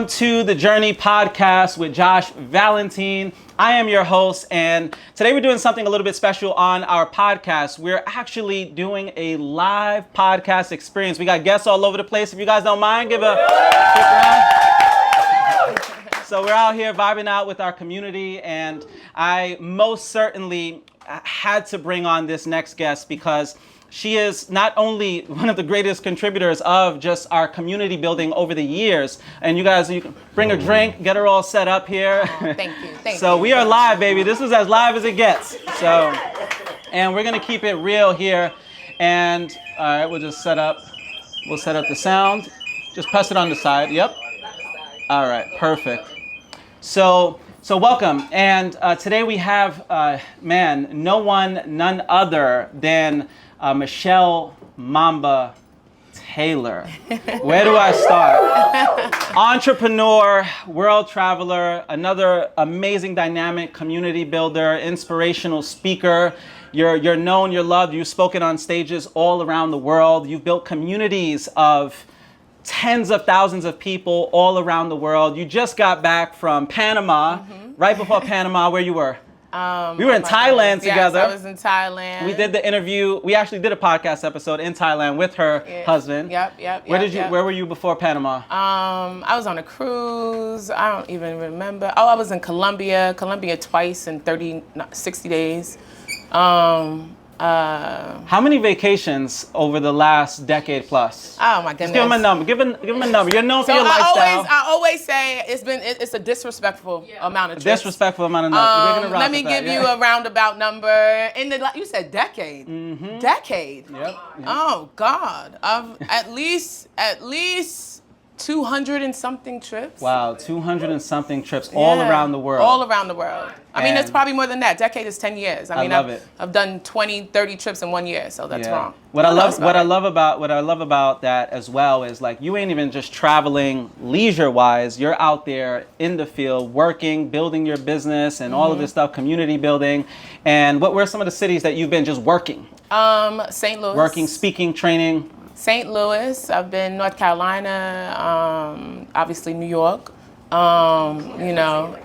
Welcome to the Journey podcast with Josh Valentin. I am your host, and today we're doing something a little bit special on our podcast. We're actually doing a live podcast experience. We got guests all over the place. If you guys don't mind, give a quick round. So we're out here vibing out with our community, and I most certainly had to bring on this next guest because she is not only one of the greatest contributors of just our community building over the years. And you guys, you can bring a drink, get her all set up here. Oh, thank you. So we are live, baby. This is as live as it gets. So, and we're gonna keep it real here. And all right, we'll set up the sound. Just press it on the side. Yep. All right, perfect. So welcome. And today we have, none other than Michelle Mamba Taylor. Where do I start? Entrepreneur, world traveler, another amazing dynamic community builder, inspirational speaker. You're known, you're loved. You've spoken on stages all around the world. You've built communities of tens of thousands of people all around the world. You just got back from Panama, right before Panama, where you were. We were in Thailand together. Yes, I was in Thailand. We did the interview. We actually did a podcast episode in Thailand with her husband. Yep. Where were you before Panama? I was on a cruise. I don't even remember. Oh, I was in Colombia twice in 60 days. How many vacations over the last decade plus? Oh my goodness! Just give him a number. Give him a number. You're known for your lifestyle. I always say it's a disrespectful amount of trips. Disrespectful amount of numbers. Let me give you a roundabout number. You said decade. Mm-hmm. Decade. Yep. Oh God! Of at least 200 and something trips. Wow, 200 and something trips all around the world. All around the world. I mean, it's probably more than that. Decade is 10 years. I love it. I've done 20, 30 trips in 1 year, so that's wrong. What I love about that as well is like you ain't even just traveling leisure-wise. You're out there in the field working, building your business and all of this stuff, community building. And what were some of the cities that you've been just working? St. Louis. Working, speaking, training. St. Louis, I've been North Carolina, obviously New York, everywhere.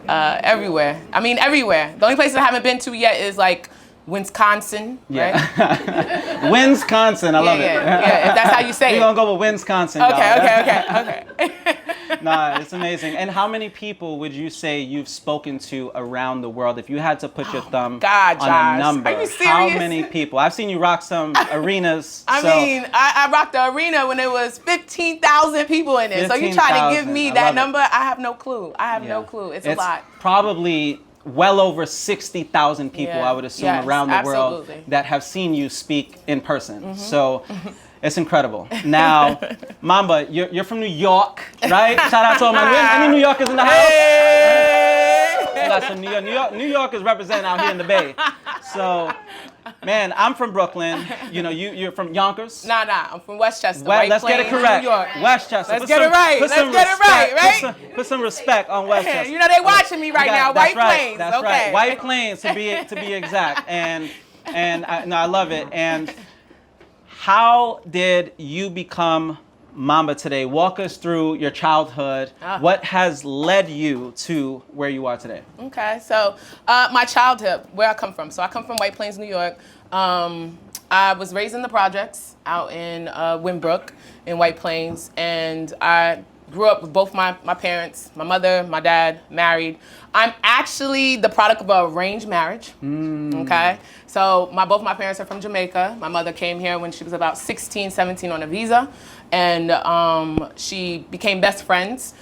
I mean, everywhere. The only place I haven't been to yet is like Wisconsin, right? Yeah. Wisconsin, I love it. Yeah, if that's how you say it. We're going to go with Wisconsin. Okay. Nah, it's amazing. And how many people would you say you've spoken to around the world? If you had to put your thumb on a number, are you serious? How many people? I've seen you rock some arenas. I rocked the arena when there was 15,000 people in it. So you try to give me that number, I have no clue. No clue. It's a lot. Probably well over 60,000 people, I would assume, around the world that have seen you speak in person. Mm-hmm. So it's incredible. Now, Mamba, you're from New York, right? Shout out to all my any New Yorkers in the house. Hey! We got some New Yorkers representing out here in the Bay. So, man, I'm from Brooklyn. You know, you're from Yonkers? Nah, I'm from Westchester. Let's get it correct. New York. Westchester. Let's get it right. Put some respect on Westchester. You know they watching me right now. White Plains. That's right. White Plains to be exact. And I love it. And how did you become Mamba today? Walk us through your childhood. What has led you to where you are today? Okay, so my childhood, where I come from. So I come from White Plains, New York. I was raised in the projects out in Winbrook in White Plains, and I grew up with both my parents, my mother, my dad, married. I'm actually the product of an arranged marriage, okay? So both my parents are from Jamaica. My mother came here when she was about 16, 17 on a visa, and she became best friends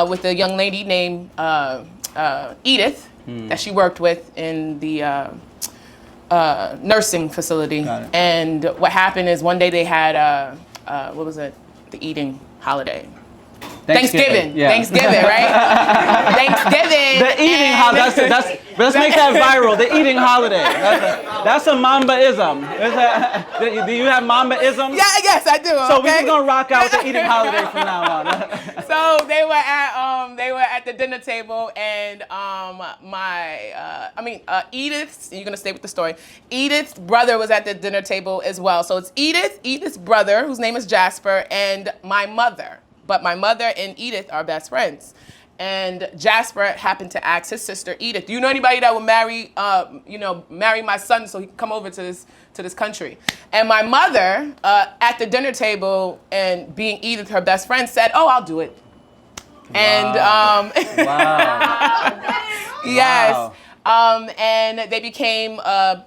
with a young lady named Edith that she worked with in the nursing facility. And what happened is one day they had, the eating holiday. Thanksgiving. Yeah. Thanksgiving, right? Thanksgiving. The eating holiday. Let's make that viral. The eating holiday. That's a Mamba-ism. Do you have Mamba-isms? Yeah, yes, I do. So we're just gonna rock out with the eating holiday from now on. So they were at the dinner table, and Edith. You're gonna stay with the story. Edith's brother was at the dinner table as well. So it's Edith's brother, whose name is Jasper, and my mother. but my mother and Edith are best friends. And Jasper happened to ask his sister Edith, "Do you know anybody that will marry my son so he can come over to this country?" And my mother, at the dinner table, and being Edith, her best friend, said, "Oh, I'll do it." Wow. And wow. yes. Wow. And they became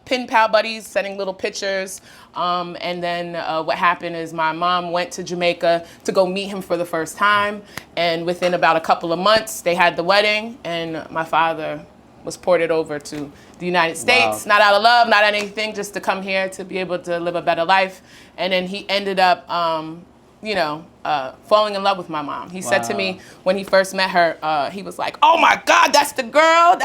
pen pal buddies, sending little pictures. And then what happened is my mom went to Jamaica to go meet him for the first time. And within about a couple of months, they had the wedding. And my father was ported over to the United States, not out of love, not anything, just to come here to be able to live a better life. And then he ended up, falling in love with my mom. He said to me when he first met her, he was like, "Oh my God, that's the girl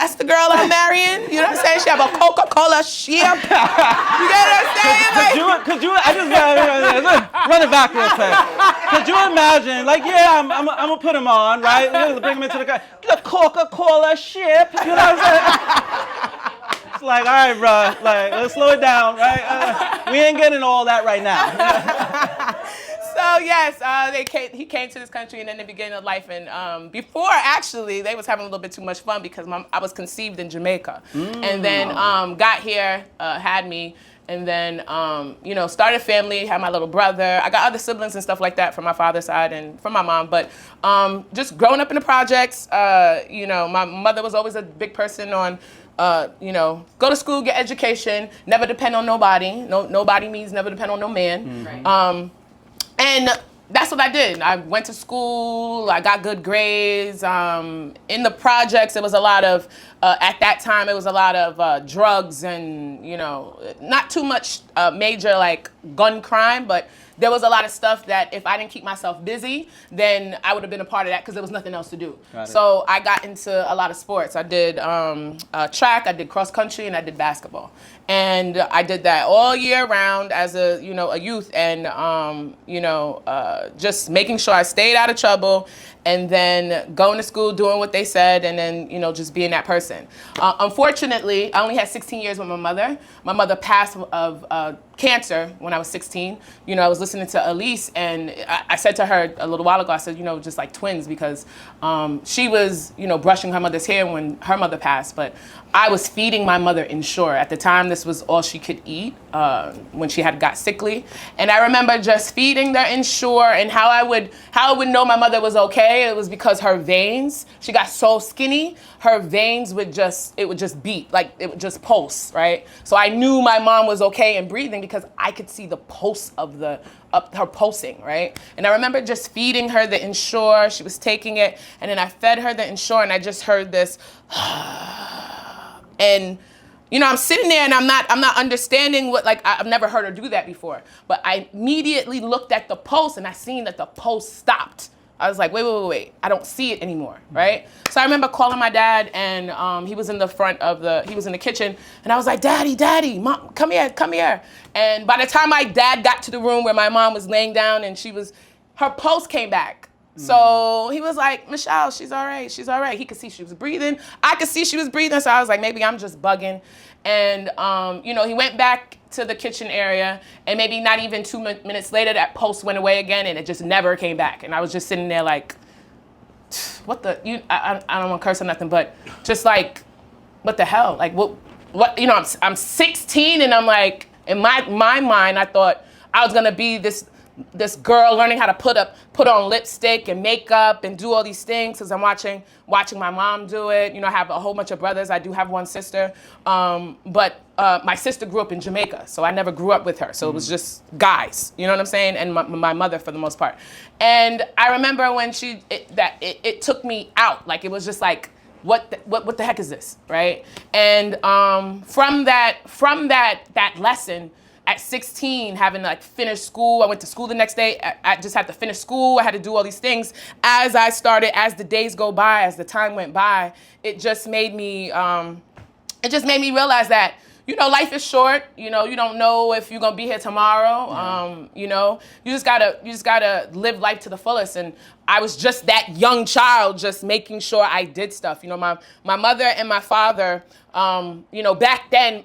I'm marrying." You know what I'm saying? She have a Coca-Cola ship. You get what I'm saying? Could you, I just run it back real quick. Could you imagine, like, yeah, I'm gonna put him on, right? Bring him into the Coca-Cola ship. You know what I'm saying? It's like, all right, bro, like, let's slow it down, right? We ain't getting all that right now. So yes, he came to this country, and then the beginning of life. And before, actually, they was having a little bit too much fun because I was conceived in Jamaica, and then got here, had me, and then started a family, had my little brother. I got other siblings and stuff like that from my father's side and from my mom. But just growing up in the projects, my mother was always a big person on. Go to school, get education, never depend on nobody. Nobody means never depend on no man. Right. And that's what I did. I went to school, I got good grades. In the projects, it was a lot of, at that time, it was a lot of drugs and, not too much major like gun crime, but there was a lot of stuff that if I didn't keep myself busy, then I would have been a part of that because there was nothing else to do. So I got into a lot of sports. I did track, I did cross country, and I did basketball. And I did that all year round as a youth, and just making sure I stayed out of trouble, and then going to school, doing what they said, and then just being that person. Unfortunately, I only had 16 years with my mother. My mother passed of cancer when I was 16. I was listening to Elise, and I said to her a little while ago, I said, just like twins, because she was, brushing her mother's hair when her mother passed, but I was feeding my mother Ensure. At the time, this was all she could eat when she had got sickly. And I remember just feeding the Ensure, and how I would know my mother was okay. It was because her veins, she got so skinny, her veins would just beat, like it would just pulse, right? So I knew my mom was okay and breathing because I could see the pulse of her pulsing, right? And I remember just feeding her the Ensure. She was taking it, and then I fed her the Ensure, and I just heard this, and I'm sitting there and I'm not understanding what, like, I've never heard her do that before. But I immediately looked at the pulse, and I seen that the pulse stopped. I was like, wait, I don't see it anymore, right? So I remember calling my dad, and he was in the kitchen, and I was like, Daddy, Mom, come here. And by the time my dad got to the room where my mom was laying down, and her pulse came back. So he was like, "Michelle, she's all right. He could see she was breathing. I could see she was breathing. So I was like, maybe I'm just bugging. And, he went back to the kitchen area, and maybe not even 2 minutes later, that pulse went away again, and it just never came back. And I was just sitting there like, I don't want to curse or nothing, but just like, what the hell? Like, what, I'm 16, and I'm like, in my mind, I thought I was going to be this girl learning how to put on lipstick and makeup and do all these things because I'm watching my mom do it. I have a whole bunch of brothers. I do have one sister, but my sister grew up in Jamaica, so I never grew up with her. So it was just guys, you know what I'm saying, and my mother for the most part. And I remember when it took me out, like it was just like, what the heck is this, right? And from that lesson. At 16, having like finished school, I went to school the next day. I just had to finish school. I had to do all these things. As the days go by, as the time went by, it just made me realize that, life is short. You don't know if you're gonna be here tomorrow. Yeah. You just gotta live life to the fullest. And I was just that young child, just making sure I did stuff. My mother and my father, back then,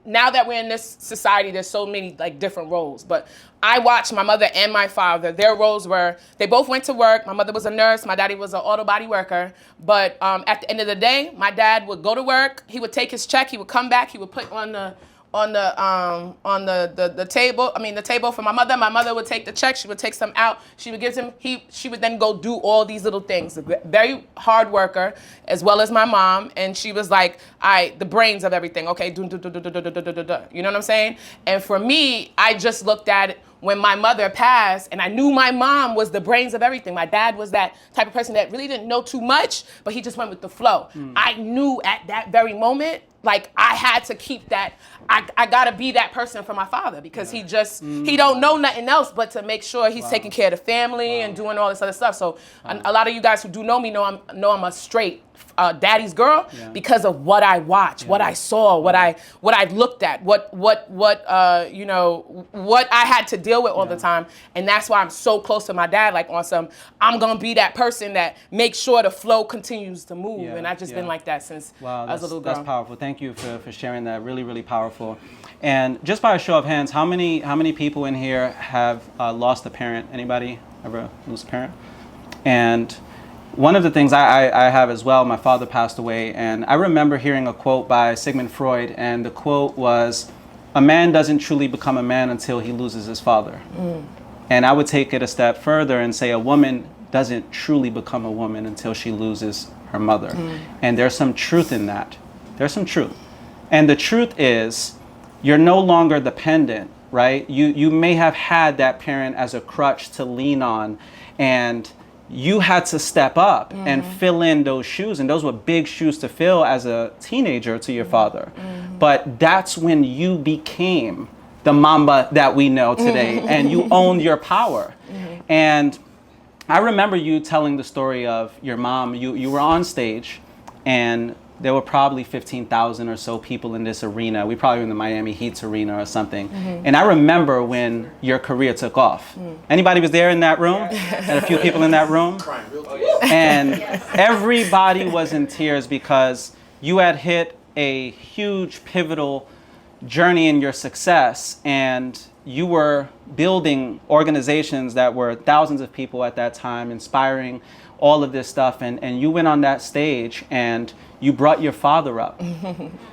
now that we're in this society, there's so many like different roles. But I watched my mother and my father. Their roles were, they both went to work. My mother was a nurse. My daddy was an auto body worker. But at the end of the day, my dad would go to work. He would take his check. He would come back. He would put on the table. I mean, the table for my mother. My mother would take the check. She would take some out. She would give him. She would then go do all these little things. A very hard worker, as well as my mom. And she was like, the brains of everything. Okay, do. You know what I'm saying? And for me, I just looked at it when my mother passed, and I knew my mom was the brains of everything. My dad was that type of person that really didn't know too much, but he just went with the flow. I knew at that very moment, like I had to keep that. I gotta be that person for my father because he just he don't know nothing else but to make sure he's taking care of the family and doing all this other stuff. So a lot of you guys who do know me know I'm a straight daddy's girl because of what I watched, what I saw, what I looked at, what you know, what I had to deal with all the time. And that's why I'm so close to my dad, like on some, I'm gonna be that person that makes sure the flow continues to move. And I've just been like that since I was a little girl. That's powerful. Thank you for sharing that. Really, really powerful. And just by a show of hands, how many people in here have lost a parent? Anybody ever lose a parent? And one of the things I have as well, my father passed away, and I remember hearing a quote by Sigmund Freud, and the quote was, "A man doesn't truly become a man until he loses his father." And I would take it a step further and say a woman doesn't truly become a woman until she loses her mother. And there's some truth in that. There's some truth. And the truth is, you're no longer dependent, right? You may have had that parent as a crutch to lean on, and you had to step up and fill in those shoes. And those were big shoes to fill as a teenager to your father. But that's when you became the Mamba that we know today, and you owned your power. And I remember you telling the story of your mom. You were on stage, and there were probably 15,000 or so people in this arena. We probably were in the Miami Heat's arena or something. And I remember when your career took off. Anybody was there in that room? And a few people in that room? And everybody was in tears because you had hit a huge pivotal journey in your success, and you were building organizations that were thousands of people at that time, inspiring all of this stuff. And you went on that stage and you brought your father up.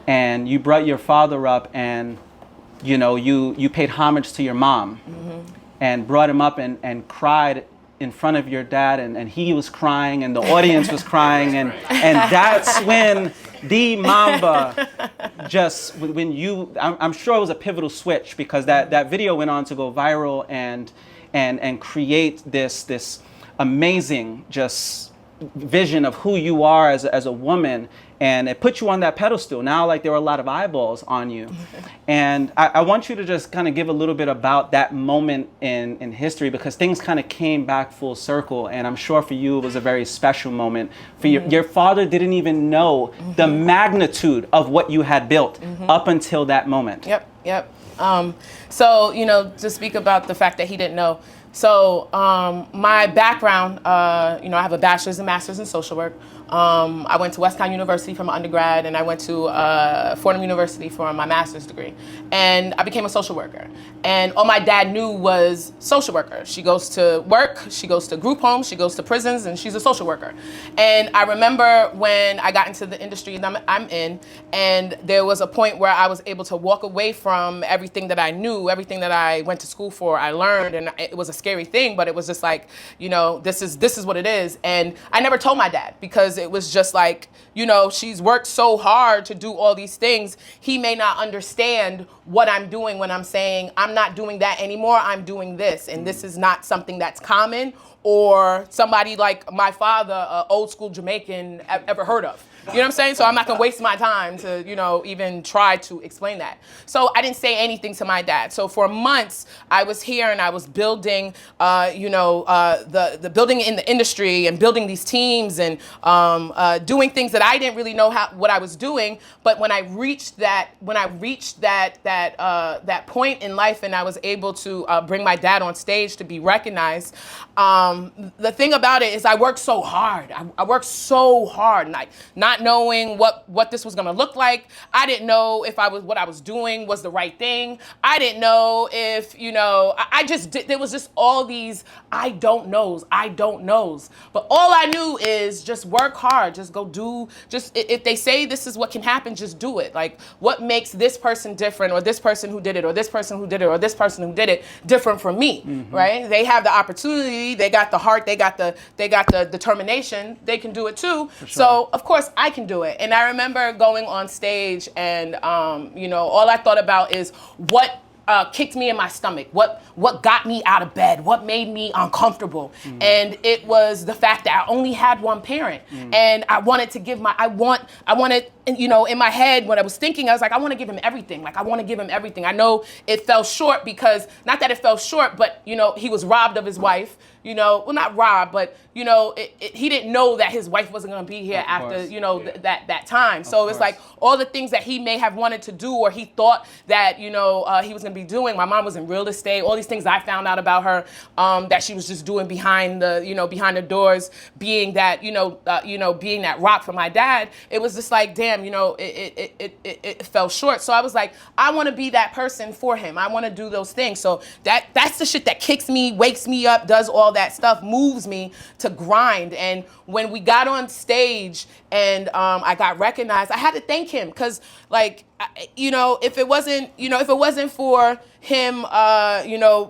And you brought your father up, and you know, you paid homage to your mom and brought him up and cried in front of your dad, and he was crying and the audience was crying, and that's when the Mamba just, when you, I'm sure it was a pivotal switch, because that video went on to go viral and create this amazing just vision of who you are as a woman, and it put you on that pedestal. Now, like, there were a lot of eyeballs on you. And I want you to just kind of give a little bit about that moment in history, because things kind of came back full circle. And I'm sure for you, it was a very special moment. For your father didn't even know the magnitude of what you had built up until that moment. Yep. So, you know, to speak about the fact that he didn't know. So my background, you know, I have a bachelor's and master's in social work. I went to Westcon University for my undergrad, and I went to Fordham University for my master's degree. And I became a social worker. And all my dad knew was social worker. She goes to work, she goes to group homes, she goes to prisons, and she's a social worker. And I remember when I got into the industry that I'm in, and there was a point where I was able to walk away from everything that I knew, everything that I went to school for, I learned, and it was a scary thing, but it was just like, you know, this is what it is. And I never told my dad, because it was just like, you know, she's worked so hard to do all these things. He may not understand what I'm doing when I'm saying, I'm not doing that anymore, I'm doing this. And this is not something that's common or somebody like my father, old school Jamaican, ever heard of. You know what I'm saying? So I'm not gonna waste my time to, you know, even try to explain that. So I didn't say anything to my dad. So for months, I was here and I was building, you know, the building in the industry and building these teams and doing things that I didn't really know what I was doing. But when I reached that point in life and I was able to bring my dad on stage to be recognized, the thing about it is I worked so hard. I worked so hard, like not knowing what this was gonna look like. I didn't know if what I was doing was the right thing. I didn't know if, I just did, there was just all these I don't knows. But all I knew is just work hard, just go do, if they say this is what can happen, just do it. Like, what makes this person different, or this person who did it, or this person who did it, or this person who did it different from me, right? They have the opportunity, they got the heart, they got the determination, they can do it too. Sure. So of course I can do it. And I remember going on stage and, all I thought about is what kicked me in my stomach, what got me out of bed, what made me uncomfortable. And it was the fact that I only had one parent, and I wanted to give I wanted, in my head, when I was thinking, I was like, I want to give him everything. Like, I want to give him everything. I know it fell short because, not that it fell short, but, he was robbed of his wife. Well, not robbed, but, he didn't know that his wife wasn't going to be here after, that time. So it's like all the things that he may have wanted to do, or he thought that, he was going to be doing. My mom was in real estate. All these things I found out about her, that she was just doing behind the doors, being that, being that rock for my dad. It was just like, damn, it fell short. So I was like, I want to be that person for him. I want to do those things. So that's the shit that kicks me, wakes me up, does all that stuff, moves me to grind. And when we got on stage and I got recognized, I had to thank him, because if it wasn't for him,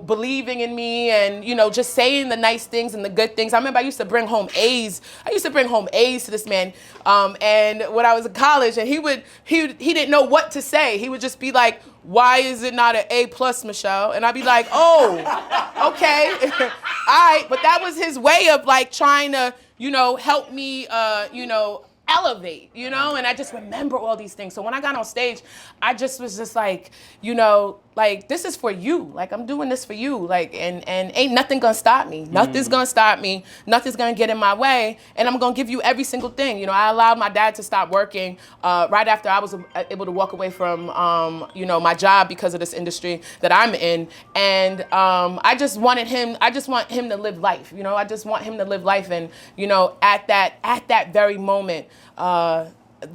believing in me and, just saying the nice things and the good things. I remember I used to bring home A's. To this man. And when I was in college, and he didn't know what to say. He would just be like, why is it not an A+, Michelle? And I'd be like, oh, okay. All right. But that was his way of trying to, help me, elevate, and I just remember all these things. So when I got on stage, I just was just like, this is for you. Like, I'm doing this for you. And ain't nothing gonna stop me. Nothing's gonna stop me. Nothing's gonna get in my way. And I'm gonna give you every single thing. I allowed my dad to stop working right after I was able to walk away from, my job because of this industry that I'm in. And I just want him to live life. I just want him to live life. And, at that very moment,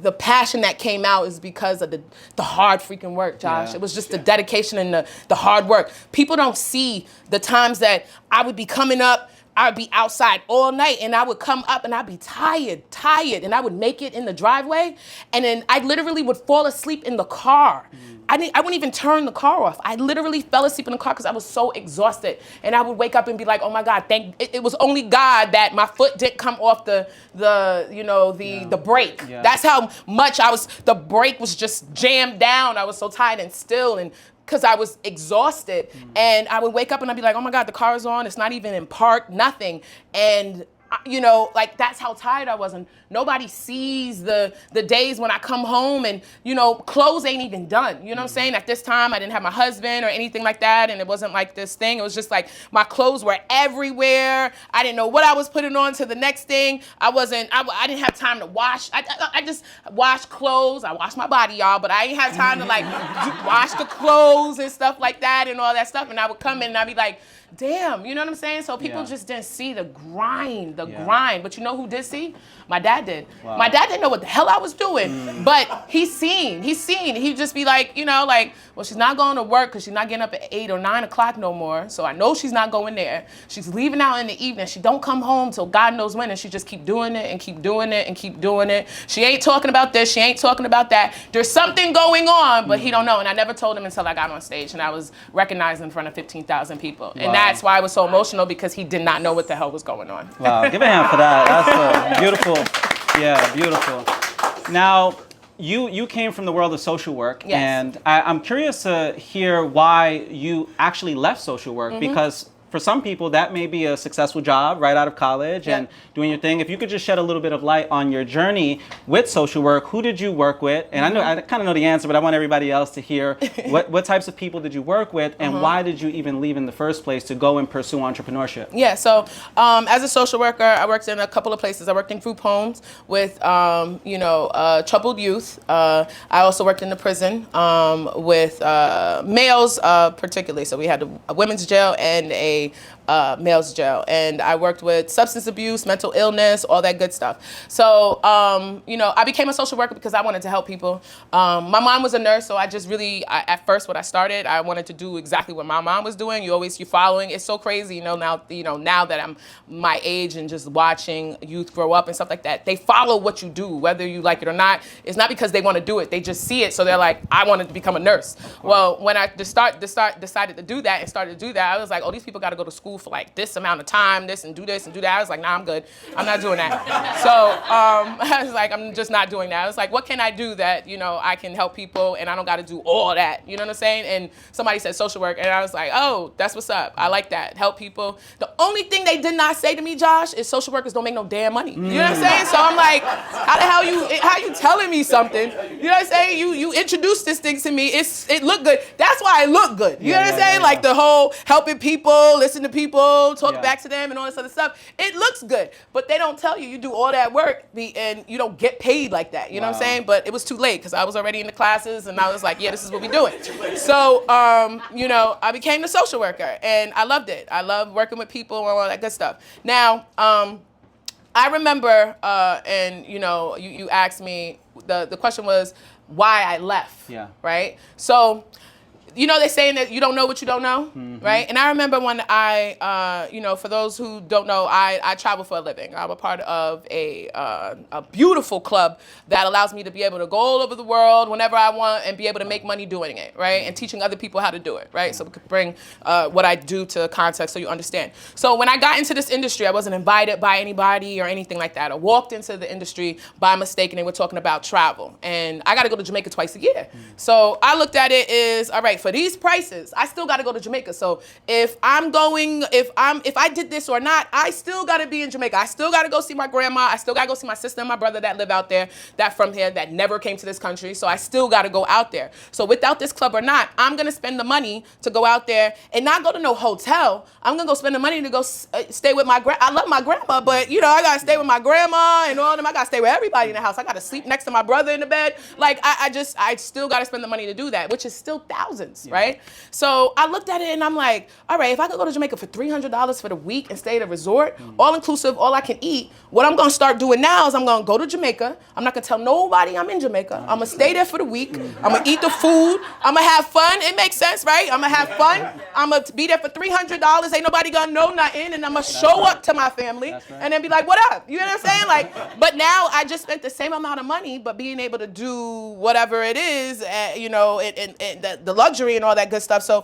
the passion that came out is because of the hard freaking work, Josh. Yeah. It was just the dedication and the hard work. People don't see the times that I would be coming up, I would be outside all night, and I would come up and I'd be tired, and I would make it in the driveway, and then I literally would fall asleep in the car. I wouldn't even turn the car off. I literally fell asleep in the car because I was so exhausted. And I would wake up and be like, oh my God, it was only God that my foot didn't come off the brake. Yeah. That's how much the brake was just jammed down. I was so tired and still, and because I was exhausted. And I would wake up and I'd be like, oh my God, the car is on. It's not even in park, nothing. And that's how tired I was. And nobody sees the days when I come home and, clothes ain't even done. You know what I'm saying? At this time, I didn't have my husband or anything like that. And it wasn't like this thing. It was just like my clothes were everywhere. I didn't know what I was putting on to the next thing. I didn't have time to wash. I just washed clothes. I washed my body, y'all, but I didn't have time to wash the clothes and stuff like that and all that stuff. And I would come in and I'd be like, damn, you know what I'm saying? So people just didn't see the grind. But you know who did see? My dad did. Wow. My dad didn't know what the hell I was doing, but he's seen. He'd just be like, well, she's not going to work because she's not getting up at 8 or 9 o'clock no more. So I know she's not going there. She's leaving out in the evening. She don't come home till God knows when, and she just keep doing it and keep doing it and keep doing it. She ain't talking about this. She ain't talking about that. There's something going on, but he don't know. And I never told him until I got on stage and I was recognized in front of 15,000 people. And that's why I was so emotional, because he did not know what the hell was going on. Wow, give a hand for that. That's beautiful. Yeah, beautiful. Now, you came from the world of social work, yes. And I'm curious to hear why you actually left social work, because for some people that may be a successful job right out of college and doing your thing. If you could just shed a little bit of light on your journey with social work, who did you work with? And I kind of know the answer, but I want everybody else to hear what types of people did you work with, and why did you even leave in the first place to go and pursue entrepreneurship? Yeah, so as a social worker, I worked in a couple of places. I worked in group homes with troubled youth. I also worked in the prison with males particularly. So we had a women's jail and a males jail. And I worked with substance abuse, mental illness, all that good stuff. So, I became a social worker because I wanted to help people. My mom was a nurse, so I just really, at first when I started, I wanted to do exactly what my mom was doing. You're following. It's so crazy, now that I'm my age and just watching youth grow up and stuff like that. They follow what you do, whether you like it or not. It's not because they want to do it. They just see it, so they're like, I wanted to become a nurse. Well, when I decided to do that and started to do that, I was like, oh, these people got to go to school for like this amount of time, this and do that. I was like, nah, I'm good. I'm not doing that. So I was like, I'm just not doing that. I was like, what can I do that, I can help people and I don't got to do all that. You know what I'm saying? And somebody said social work, and I was like, oh, that's what's up. I like that. Help people. The only thing they did not say to me, Josh, is social workers don't make no damn money. You know what I'm saying? So I'm like, how the hell how you telling me something? You know what I'm saying? You introduced this thing to me. It looked good. That's why it looked good. You know what I'm saying? Like the whole helping people, listen to people, talk back to them and all this other stuff. It looks good, but they don't tell you do all that work and you don't get paid like that. You know what I'm saying? But it was too late because I was already in the classes and I was like, yeah, this is what we're doing. So, I became the social worker and I loved it. I love working with people and all that good stuff. Now, I remember, you asked me, the question was why I left, right? So, they saying that you don't know what you don't know, right? And I remember when for those who don't know, I travel for a living. I'm a part of a beautiful club that allows me to be able to go all over the world whenever I want and be able to make money doing it, right? And teaching other people how to do it, right? So we could bring what I do to context so you understand. So when I got into this industry, I wasn't invited by anybody or anything like that. I walked into the industry by mistake and they were talking about travel. And I got to go to Jamaica twice a year. So I looked at it as, all right, for these prices, I still got to go to Jamaica. So if I did this or not, I still got to be in Jamaica. I still got to go see my grandma. I still got to go see my sister and my brother that live out there, that from here, that never came to this country. So I still got to go out there. So without this club or not, I'm going to spend the money to go out there and not go to no hotel. I'm going to go spend the money to go stay with my I love my grandma, but I got to stay with my grandma and all of them. I got to stay with everybody in the house. I got to sleep next to my brother in the bed. Like I still got to spend the money to do that, which is still thousands, right? So I looked at it and I'm like, all right, if I could go to Jamaica for $300 for the week and stay at a resort, all inclusive, all I can eat, what I'm going to start doing now is I'm going to go to Jamaica. I'm not going to tell nobody I'm in Jamaica. I'm going to stay there for the week. I'm going to eat the food. I'm going to have fun. It makes sense, right? I'm going to have fun. I'm going to be there for $300. Ain't nobody going to know nothing. And I'm going to show up to my family and then be like, what up? You know what I'm saying? But now I just spent the same amount of money, but being able to do whatever it is, and the luxury and all that good stuff. So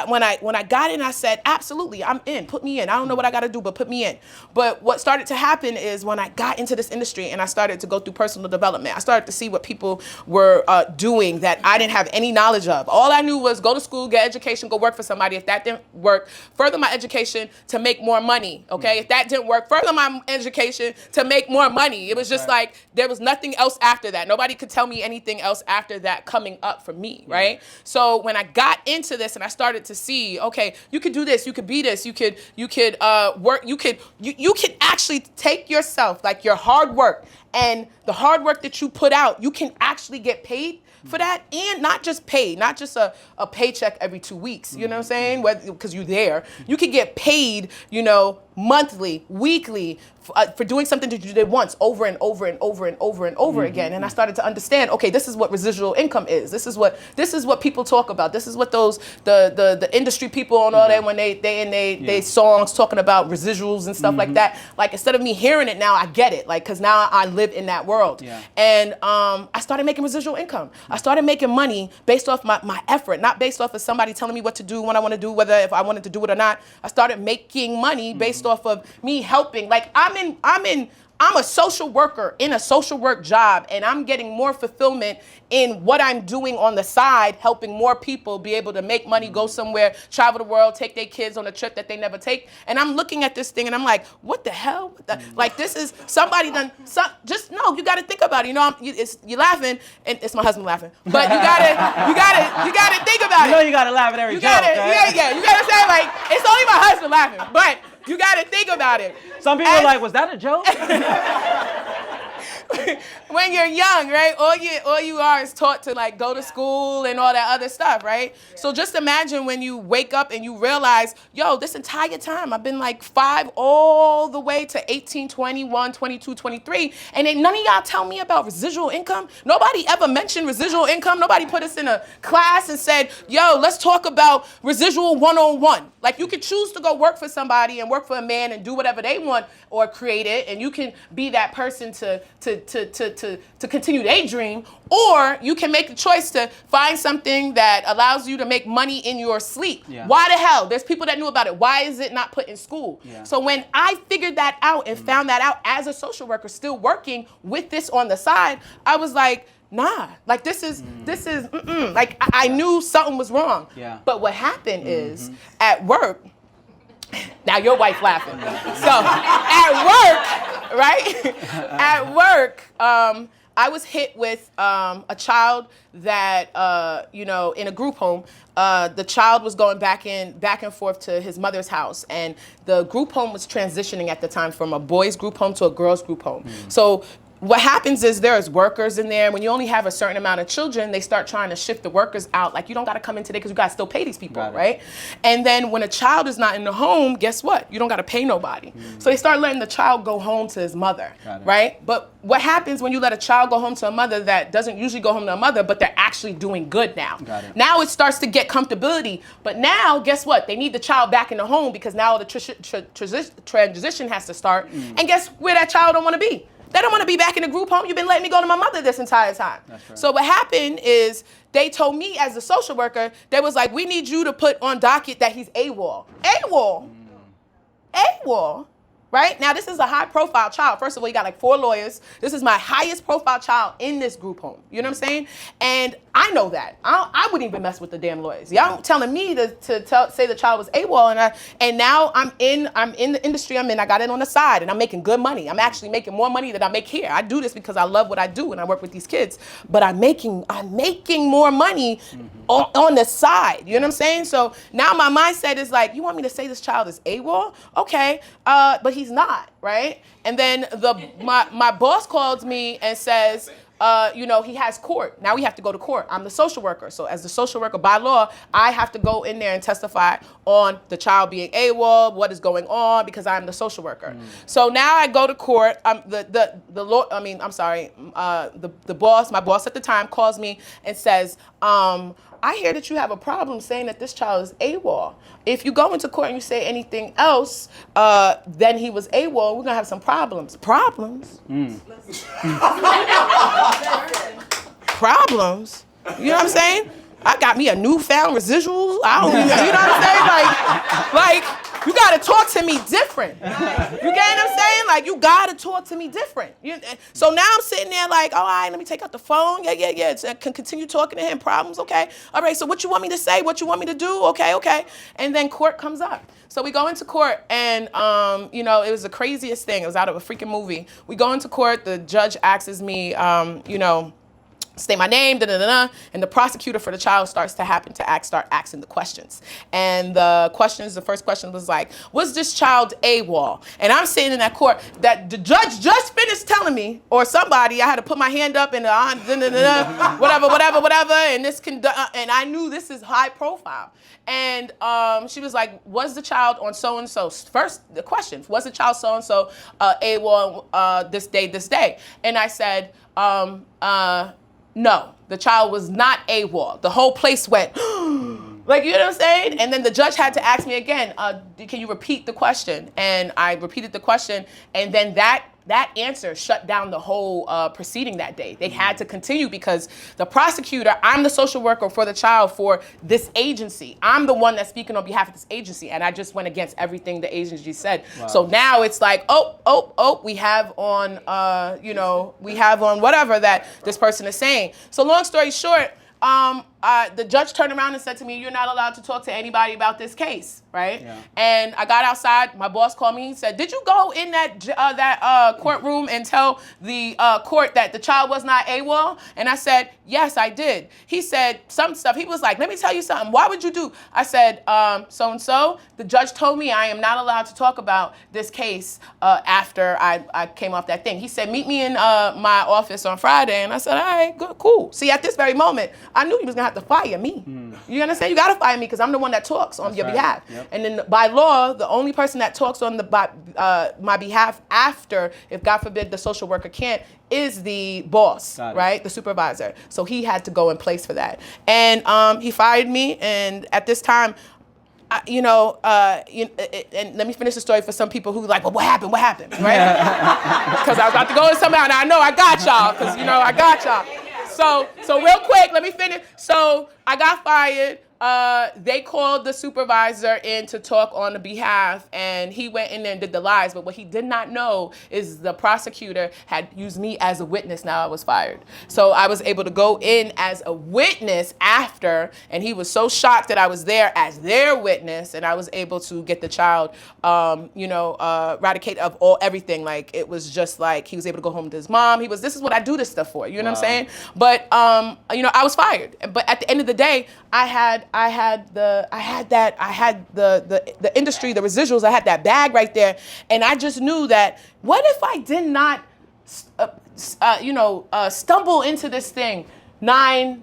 when I got in, I said, absolutely, I'm in. Put me in. I don't know what I got to do, but put me in. But what started to happen is when I got into this industry and I started to go through personal development, I started to see what people were doing that I didn't have any knowledge of. All I knew was go to school, get education, go work for somebody. If that didn't work, further my education to make more money, okay? If that didn't work, further my education to make more money. It was just like there was nothing else after that. Nobody could tell me anything else after that coming up for me, right? So when I got into this and I started to see, okay, you could do this, you could be this, you could work, you can actually take yourself, like your hard work and the hard work that you put out, you can actually get paid for that, and not just paid, not just a paycheck every 2 weeks, you know what I'm saying? Because you're there. You can get paid, monthly, weekly, for doing something that you did once over and over and over and over and over again. And I started to understand, okay, this is what residual income is. This is what people talk about. This is what those the industry people and all that when they songs talking about residuals and stuff like that. Like instead of me hearing it now, I get it. Like because now I live in that world. Yeah. And I started making residual income. I started making money based off my effort, not based off of somebody telling me what to do when I want to do, whether if I wanted to do it or not. I started making money based off of me helping. Like I'm a social worker in a social work job, and I'm getting more fulfillment in what I'm doing on the side, helping more people be able to make money, go somewhere, travel the world, take their kids on a trip that they never take. And I'm looking at this thing and I'm like, what the hell? Like this is somebody done. You got to think about it. You're laughing, and it's my husband laughing. But you gotta think about it. You got to laugh at every joke. Yeah. You gotta say like it's only my husband laughing, but you got to think about it. Some people are like, was that a joke? when you're young, right? All you are is taught to like go to school and all that other stuff, right? Yeah. So just imagine when you wake up and you realize, yo, this entire time I've been like 5 all the way to 18, 21, 22, 23, and ain't none of y'all tell me about residual income. Nobody ever mentioned residual income. Nobody put us in a class and said, yo, let's talk about residual 101. Like you could choose to go work for somebody and work for a man and do whatever they want or create it, and you can be that person to continue their dream, or you can make the choice to find something that allows you to make money in your sleep. Yeah. Why the hell? There's people that knew about it. Why is it not put in school? Yeah. So when I figured that out and found that out as a social worker, still working with this on the side, I was like, nah, like this is like I knew something was wrong. Yeah. But what happened is at work, now your wife laughing. So at work, right? At work, I was hit with a child that, in a group home. The child was going back and forth to his mother's house, and the group home was transitioning at the time from a boys' group home to a girls' group home. So what happens is there's workers in there. When you only have a certain amount of children, they start trying to shift the workers out. Like, you don't got to come in today because you got to still pay these people, right? And then when a child is not in the home, guess what? You don't got to pay nobody. So they start letting the child go home to his mother, right? But what happens when you let a child go home to a mother that doesn't usually go home to a mother, but they're actually doing good now? Now it starts to get comfortability. But now, guess what? They need the child back in the home because now the transition has to start. And guess where that child don't want to be? They don't want to be back in the group home. You've been letting me go to my mother this entire time. Right. So what happened is they told me as a social worker, they was like, we need you to put on docket that he's AWOL. AWOL. AWOL. Right? Now, this is a high-profile child. First of all, you got like 4 lawyers. This is my highest-profile child in this group home. You know what I'm saying? And I know that. I wouldn't even mess with the damn lawyers. Y'all telling me to say the child was AWOL, and now I'm in the industry I'm in. I got it on the side, and I'm making good money. I'm actually making more money than I make here. I do this because I love what I do, and I work with these kids. But I'm making more money on the side. You know what I'm saying? So now my mindset is like, you want me to say this child is AWOL? Okay, but he's not, right? And then my boss calls me and says, he has court. Now we have to go to court. I'm the social worker. So as the social worker by law, I have to go in there and testify on the child being AWOL, what is going on, because I'm the social worker. So now I go to court. The boss, my boss at the time, calls me and says, I hear that you have a problem saying that this child is AWOL. If you go into court and you say anything else, then he was AWOL, we're gonna have some problems. Problems? Problems? You know what I'm saying? I got me a newfound residual. I don't even, you know what I'm saying? Like, you gotta talk to me different. You get what I'm saying? Like, you gotta talk to me different. So now I'm sitting there like, all right, let me take out the phone. Yeah. I can continue talking to him. Problems, okay. All right, so what you want me to say? What you want me to do? Okay. And then court comes up. So we go into court, and, it was the craziest thing. It was out of a freaking movie. We go into court. The judge asks me, state my name, and the prosecutor for the child start asking the questions. And the first question was like, was this child AWOL? And I'm sitting in that court that the judge just finished telling me, or somebody, I had to put my hand up and whatever, and and I knew this is high profile. And she was like, was the child on so-and-so? First, the question, was the child so-and-so AWOL this day? And I said, no, the child was not AWOL. The whole place went, like, you know what I'm saying? And then the judge had to ask me again, can you repeat the question? And I repeated the question, and then that answer shut down the whole proceeding that day. They had to continue because the prosecutor, I'm the social worker for the child for this agency. I'm the one that's speaking on behalf of this agency, and I just went against everything the agency said. Wow. So now it's like, we have on, whatever that this person is saying. So long story short, the judge turned around and said to me, "You're not allowed to talk to anybody about this case," right? Yeah. And I got outside. My boss called me. He said, "Did you go in that courtroom and tell the court that the child was not AWOL?" And I said, "Yes, I did." He said some stuff. He was like, "Let me tell you something. Why would you do?" I said, "So and so. The judge told me I am not allowed to talk about this case after I came off that thing." He said, "Meet me in my office on Friday." And I said, "All right, good, cool." See, at this very moment, I knew he was gonna have to fire me. You understand? You gotta fire me because I'm the one that talks on your behalf. Yep. And then by law, the only person that talks on my behalf after, if God forbid the social worker can't, is the boss, right? The supervisor. So he had to go in place for that. And he fired me. And at this time, and let me finish the story for some people who like, well, what happened, right? Because I was about to go in somehow, and I know I got y'all, because, I got y'all. So real quick, let me finish. So I got fired. They called the supervisor in to talk on the behalf, and he went in there and did the lies. But what he did not know is the prosecutor had used me as a witness. Now I was fired. So I was able to go in as a witness after, and he was so shocked that I was there as their witness, and I was able to get the child, eradicate of everything. Like, it was just like he was able to go home to his mom. This is what I do this stuff for. You know what I'm saying? But I was fired. But at the end of the day, I had the industry, the residuals. I had that bag right there, and I just knew that what if I did not, stumble into this thing 9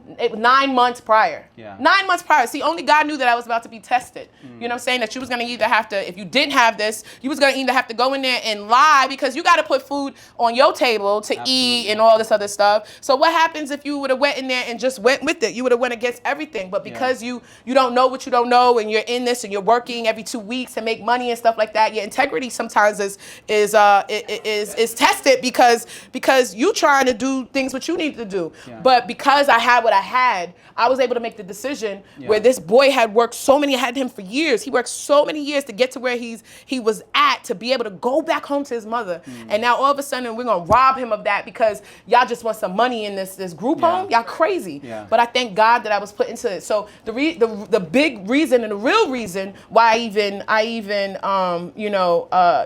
months prior. Yeah. 9 months prior. See, only God knew that I was about to be tested. You know what I'm saying? That you was going to either have to, if you didn't have this, you was going to either have to go in there and lie, because you got to put food on your table to eat and all this other stuff. So what happens if you would have went in there and just went with it? You would have went against everything. But because you don't know what you don't know, and you're in this and you're working every 2 weeks to make money and stuff like that, your integrity sometimes is tested because you trying to do things what you need to do. Yeah. But because I had what I had, I was able to make the decision where this boy had worked had him for years. He worked so many years to get to where he was at, to be able to go back home to his mother. And now all of a sudden we're gonna rob him of that because y'all just want some money in this group home. Y'all crazy. Yeah. But I thank God that I was put into it. So the big reason and the real reason why I even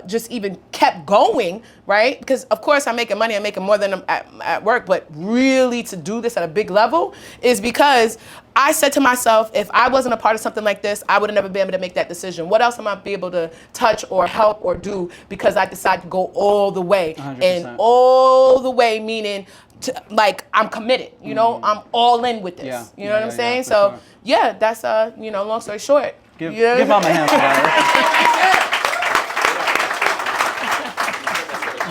just even kept going, right? Because of course I'm making money. I'm making more than I'm at work, but really to do this at a big level is because I said to myself, if I wasn't a part of something like this, I would have never been able to make that decision. What else am I be able to touch or help or do? Because I decided to go all the way. 100%. And all the way meaning I'm committed, I'm all in with this. Yeah. You know what I'm saying? So sure. That's long story short. Give Mama a hand for that.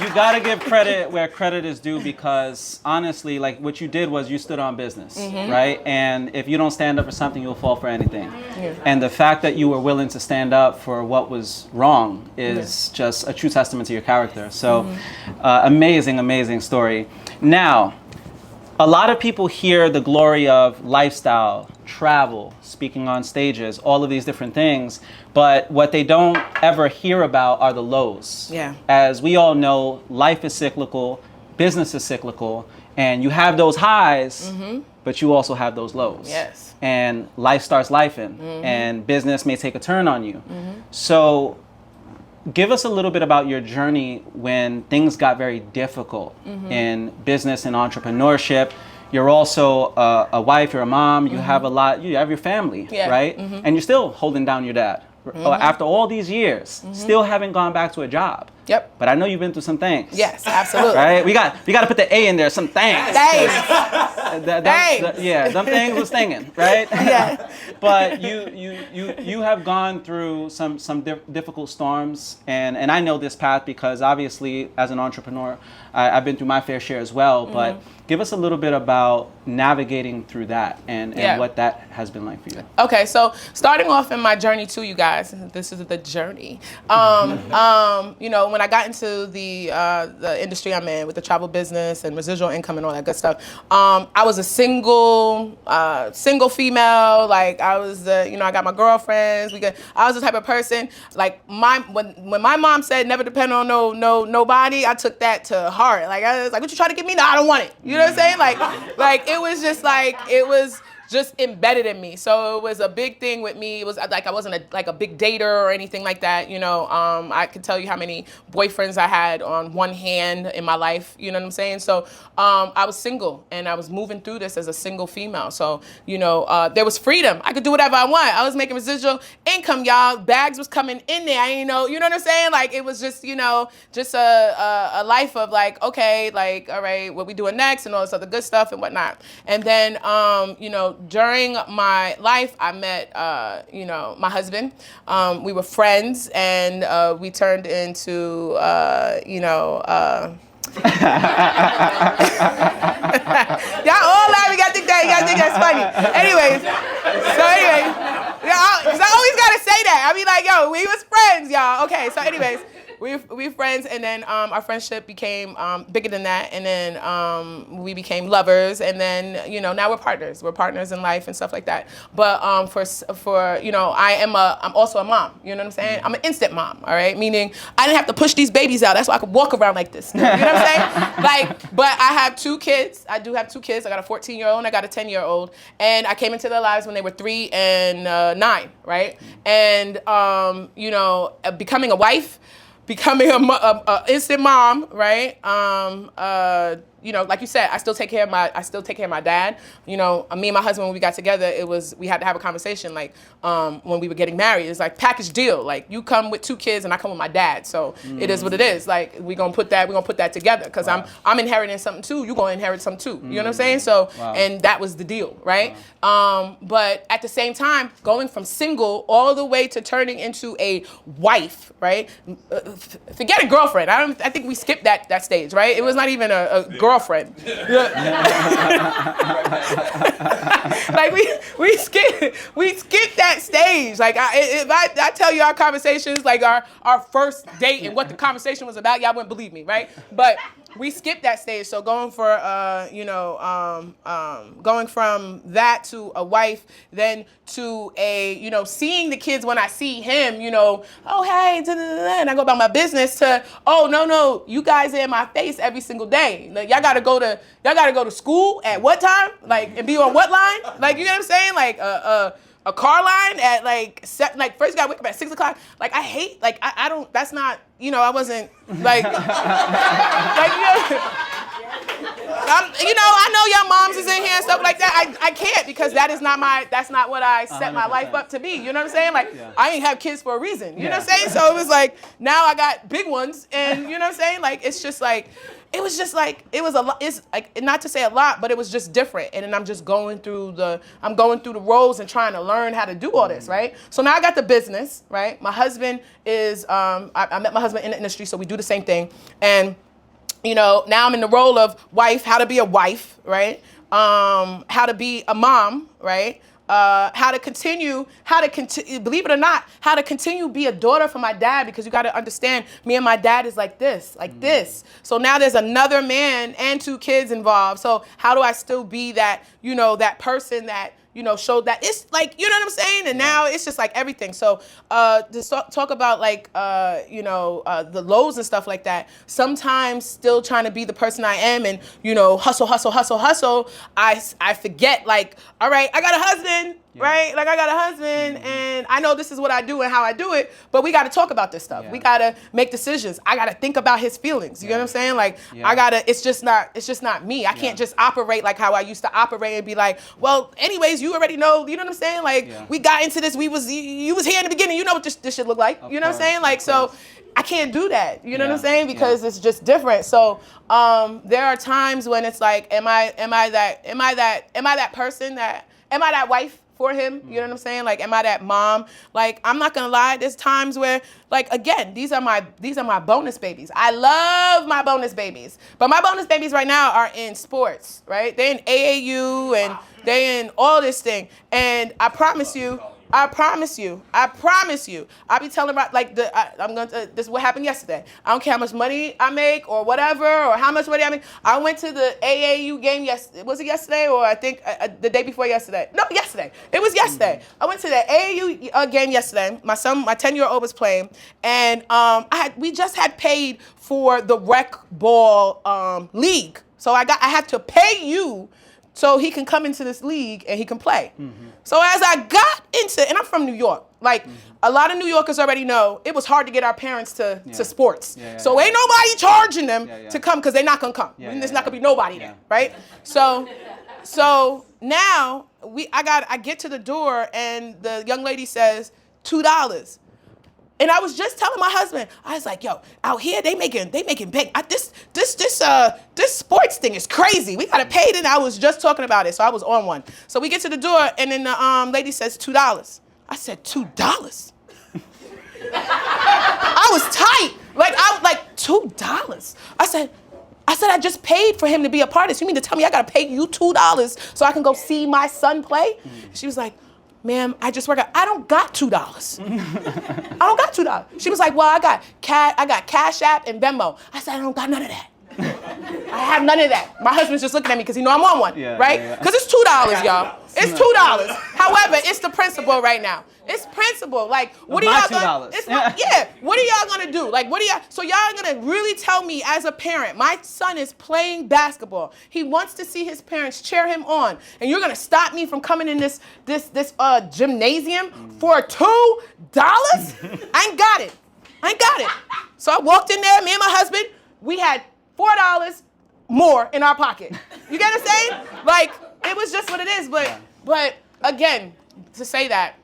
You gotta give credit where credit is due, because honestly, like, what you did was you stood on business, right? And if you don't stand up for something, you'll fall for anything. Yeah. And the fact that you were willing to stand up for what was wrong is just a true testament to your character. So amazing story. Now, a lot of people hear the glory of lifestyle, travel, speaking on stages, all of these different things, but what they don't ever hear about are the lows. Yeah. As we all know, life is cyclical, business is cyclical, and you have those highs, but you also have those lows. Yes. And life starts lifing, and business may take a turn on you. So give us a little bit about your journey when things got very difficult in business and entrepreneurship. You're also a wife, you're a mom, you have you have your family, right? And you're still holding down your dad. After all these years, still haven't gone back to a job. Yep. But I know you've been through some things. Yes, absolutely. Right? We got to put the A in there, some things. Thanks. Them things was stinging, right? Yeah. But you have gone through some difficult storms, and I know this path because obviously as an entrepreneur, I've been through my fair share as well. But give us a little bit about navigating through that and what that has been like for you. Okay, so starting off in my journey too, you guys, this is the journey. When I got into the industry I'm in with the travel business and residual income and all that good stuff, I was a single female. Like, I was I got my girlfriends. I was the type of person, like, when my mom said never depend on nobody, I took that to heart. Like, I was like, what you trying to get me? No, I don't want it. You know what I'm saying? Like it was just like, it was just embedded in me. So it was a big thing with me. It was like I wasn't a big dater or anything like that. I could tell you how many boyfriends I had on one hand in my life. You know what I'm saying? So I was single, and I was moving through this as a single female. So there was freedom. I could do whatever I want. I was making residual income, y'all. Bags was coming in there. I ain't know. You know what I'm saying? Like it was just just a life of like, okay, like all right, what we doing next and all this other good stuff and whatnot. And then during my life, I met my husband. We were friends, and we turned into y'all all laughing. You gotta think that's funny. Anyways, yeah, 'cause I always gotta say that. I be like, yo, we was friends, y'all. Okay, so anyways. We friends, and then our friendship became bigger than that, and then we became lovers, and then now we're partners. We're partners in life and stuff like that. But I'm also a mom. You know what I'm saying? I'm an instant mom. All right, meaning I didn't have to push these babies out. That's why I could walk around like this. You know what I'm saying? But I have 2 kids. I do have 2 kids. I got a 14-year-old and I got a 10-year-old, and I came into their lives when they were 3 and 9. Right, and becoming a wife. Becoming a instant mom, right? Like you said, I still take care of my dad. Me and my husband, when we got together, we had to have a conversation. Like when we were getting married, it's like package deal. Like you come with 2 kids and I come with my dad. So it is what it is. Like we're gonna put that together because I'm inheriting something too. You're gonna inherit something too. You know what I'm saying? So and that was the deal, right? But at the same time, going from single all the way to turning into a wife, right? Forget a girlfriend. I think we skipped that stage, right? It was not even a girlfriend. Like we skipped that stage. Like if I tell you our conversations, like our first date and what the conversation was about, y'all wouldn't believe me, right? But we skipped that stage. So going from that to a wife, then to a seeing the kids when I see him, oh hey, and I go about my business to no, you guys are in my face every single day. Like y'all gotta go to school at what time? Like and be on what line? Like you know what I'm saying? Like a car line at like first you gotta wake up at 6 o'clock. Like I hate I don't. That's not I wasn't like I know y'all moms is in here and stuff like that. I can't because that's not what I set 100%. My life up to be. You know what I'm saying? Like I ain't have kids for a reason. You know what I'm saying? So it was like now I got big ones, and you know what I'm saying? Like it's just like. It was just like, it was a lot, it's like, not to say a lot, but it was just different. And then I'm just going through the roles and trying to learn how to do all this, right? So now I got the business, right? My husband is, I met my husband in the industry, so we do the same thing. And, now I'm in the role of wife, how to be a wife, right? How to be a mom, right? How to continue, believe it or not, how to continue be a daughter for my dad, because you got to understand, me and my dad is like this. So now there's another man and 2 kids involved. So how do I still be that, that person that, showed that it's like, you know what I'm saying? And now it's just like everything. So to talk about like, the lows and stuff like that, sometimes still trying to be the person I am and, hustle. I forget like, all right, I got a husband. Yeah. Right? Like I got a husband and I know this is what I do and how I do it, but we got to talk about this stuff. Yeah. We got to make decisions. I got to think about his feelings. You know what I'm saying? Like it's just not me. I can't just operate like how I used to operate and be like, well, anyways, you already know, you know what I'm saying? Like we got into this, you was here in the beginning, you know what this should look like. You know what I'm saying? Like, so I can't do that. You know what I'm saying? Because it's just different. So there are times when it's like, am I that person that, am I that wife for him? You know what I'm saying? Like, am I that mom? Like, I'm not gonna lie, there's times where, like, again, these are my bonus babies. I love my bonus babies. But my bonus babies right now are in sports, right? They're in AAU and they're in all this thing. And I promise you, I be telling about like this is what happened yesterday. I don't care how much money I make or whatever, or how much money I make. I went to the AAU game yesterday. Was it yesterday or I think the day before yesterday? No, yesterday. It was yesterday. I went to the AAU game yesterday. My son, my 10-year-old was playing, and we just had paid for the rec ball league. So I had to pay you so he can come into this league and he can play. So as I got into, and I'm from New York, like a lot of New Yorkers already know, it was hard to get our parents to sports. So ain't nobody charging them to come because they're not gonna come. There's not gonna be nobody there, right? So now I get to the door and the young lady says $2. And I was just telling my husband, I was like, yo, out here they making big. This sports thing is crazy. We gotta pay it. And I was just talking about it, so I was on one. So we get to the door, and then the lady says $2. I said $2. I was tight. I was like $2. I said I just paid for him to be a part of this. You mean to tell me I gotta pay you $2 so I can go see my son play? She was like, ma'am, I just work out. I don't got $2. I don't got $2. She was like, well, I got Cash App and Venmo. I said, I don't got none of that. I have none of that. My husband's just looking at me because he know I'm on one, right? Because it's $2, y'all. It's $2. However, it's the principle right now. It's principle. Like, what are y'all gonna? What are y'all gonna do? Like, So y'all are gonna really tell me as a parent, my son is playing basketball. He wants to see his parents cheer him on, and you're gonna stop me from coming in this gymnasium for $2? I ain't got it. So I walked in there. Me and my husband, we had $4 more in our pocket. You get what I'm saying? Like, it was just what it is. But again, to say that,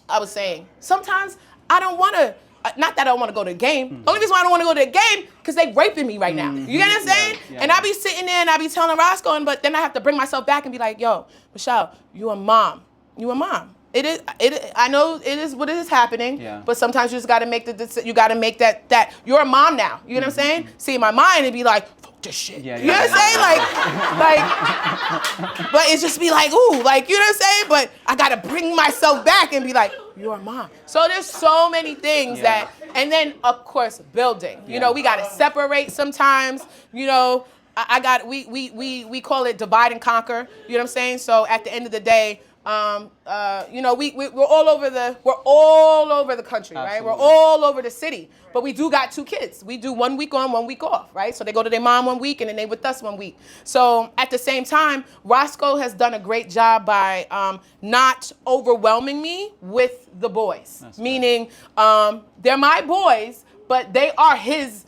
I was saying, sometimes I don't want to, not that I don't want to go to the game. The only reason why I don't want to go to the game, because they raping me right now. You get what I'm saying? And I be sitting there and I be telling Roscoe, but then I have to bring myself back and be like, yo, Michelle, you a mom. It is. I know it is what it is happening, but sometimes you just got to make you got to make that you're a mom now. You know what I'm saying? See, in my mind, it'd be like, fuck this shit. You know what I'm saying? Like, but it's just be like, ooh, like, you know what I'm saying? But I got to bring myself back and be like, you're a mom. So there's so many things that, and then of course, building. You know, we got to separate sometimes. You know, we call it divide and conquer. You know what I'm saying? So at the end of the day. You know, we're all over the country, right? We're all over the city, but we do got 2 kids. We do 1 week on, 1 week off, right? So they go to their mom 1 week and then they with us 1 week. So at the same time, Roscoe has done a great job by not overwhelming me with the boys. Meaning, they're my boys, but they are his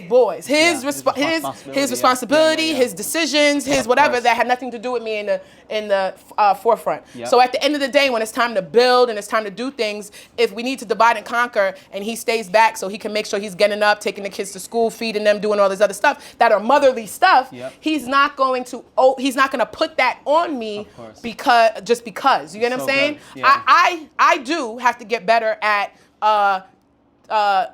boys, his responsibility, his decisions, his whatever that had nothing to do with me in the forefront. So at the end of the day, when it's time to build and it's time to do things, if we need to divide and conquer, and he stays back so he can make sure he's getting up, taking the kids to school, feeding them, doing all this other stuff that are motherly stuff, he's not going to put that on me because you get what I'm saying? I do have to get better at